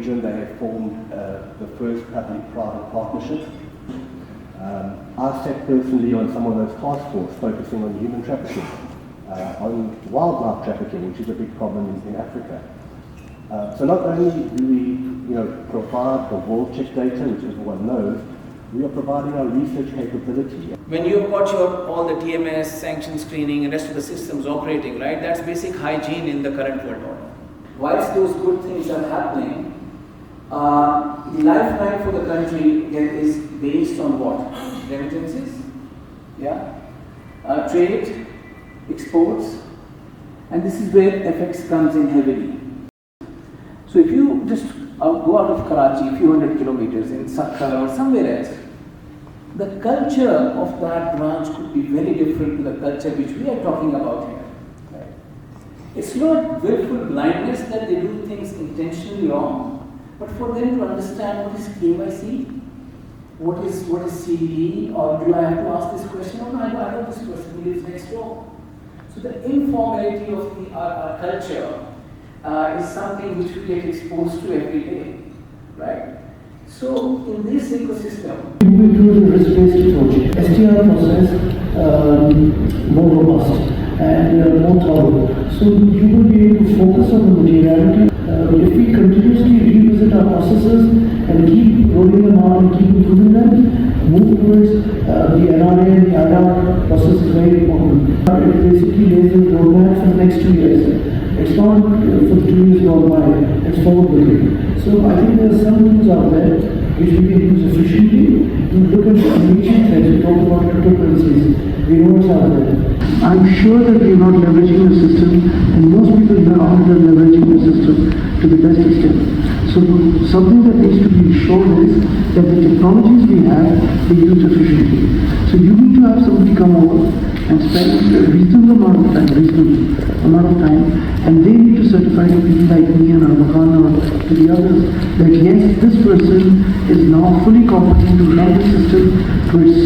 region, they have formed the first public-private partnership. I sat personally on some of those task forces focusing on human trafficking, on wildlife trafficking, which is a big problem in Africa. So not only do we provide the world check data, which everyone knows, we are providing our research capability. When you've got all the TMS, sanction screening, and rest of the systems operating, right, that's basic hygiene in the current world order. Whilst those good things are happening, the lifeline for the country is based on what? Remittances, trade, exports, and this is where FX comes in heavily. So if you just go out of Karachi, a few hundred kilometers in Sakra or somewhere else, the culture of that branch could be very different to the culture which we are talking about here. Right? It's not willful blindness that they do things intentionally wrong, but for them to understand what is KYC, what is CDE, or do I have to ask this question? Oh, no, I know this person, he lives next door. So the informality of our culture is something which we get exposed to every day, right? So in this ecosystem, we do the risk-based approach. STR process more robust and more thorough. So you will be able to focus on the materiality. If we continuously revisit our processes and keep rolling them out and keep improving them, move towards the NRA and the IDA process is very important. It basically lays a roadmap for the next 2 years. It's not for the 2 years gone by, it's forward-looking. So I think there are some tools out there which we can use efficiently to look at the emerging threats. We talk about cryptocurrencies, we know what's out there. I'm sure that we're not leveraging the system, and most people here aren't leveraging the system to the best extent. So something that needs to be shown is that the technologies we have be used efficiently. So you need to have somebody come over and spend a reasonable amount of time, and they need to certify to people like me and Armakan or to the others that yes, this person is now fully competent to run the system to its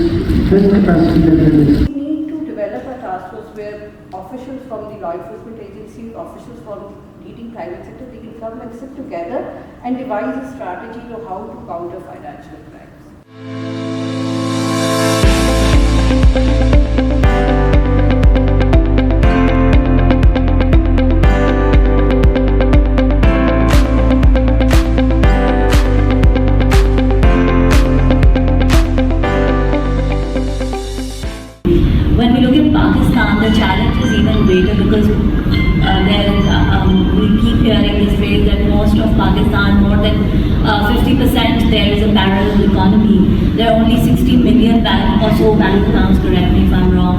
best capacity that there is. We need to develop a task force where officials from the law enforcement agencies, officials from leading private sector, they can come and sit together and devise a strategy of how to counter financial crimes. When we look at Pakistan, the challenge is even greater because we keep hearing this phrase that most of Pakistan, more than 50% there is a parallel economy. There are only 60 million bank accounts, correct me if I'm wrong.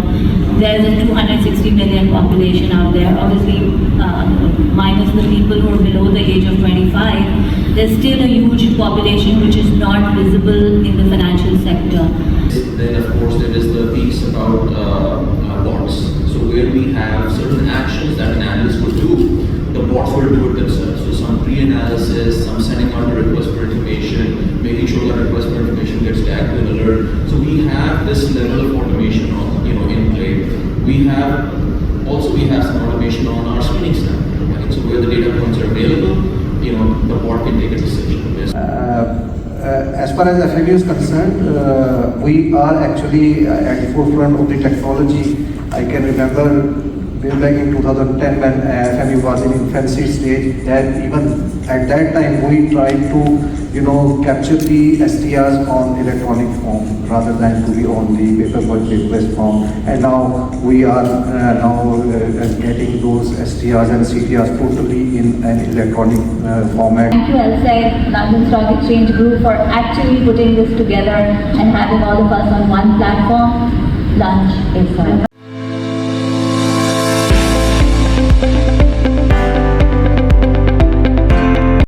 There is a 260 million population out there, obviously minus the people who are below the age of 25. There's still a huge population which is not visible in the financial sector. Then of course there is the piece about bots. So where we have certain actions that an analyst would do, the bots will do it themselves. So some pre-analysis, some sending out a request for information, making sure that request for information gets tagged to an alert. So we have this level of automation in play. We have some automation on our screening stack. Right? So where the data points are available, the bot can take a decision. As far as FMU is concerned, we are actually at the forefront of the technology. I can remember way back in 2010 when FMU was in infancy stage, that even at that time we tried to capture the STRs on electronic form rather than to be on the paper-based form, and now we are getting those STRs and CTRs totally in an electronic format. Thank you LSEG, London Stock Exchange Group, for actually putting this together and having all of us on one platform. Lunch is served.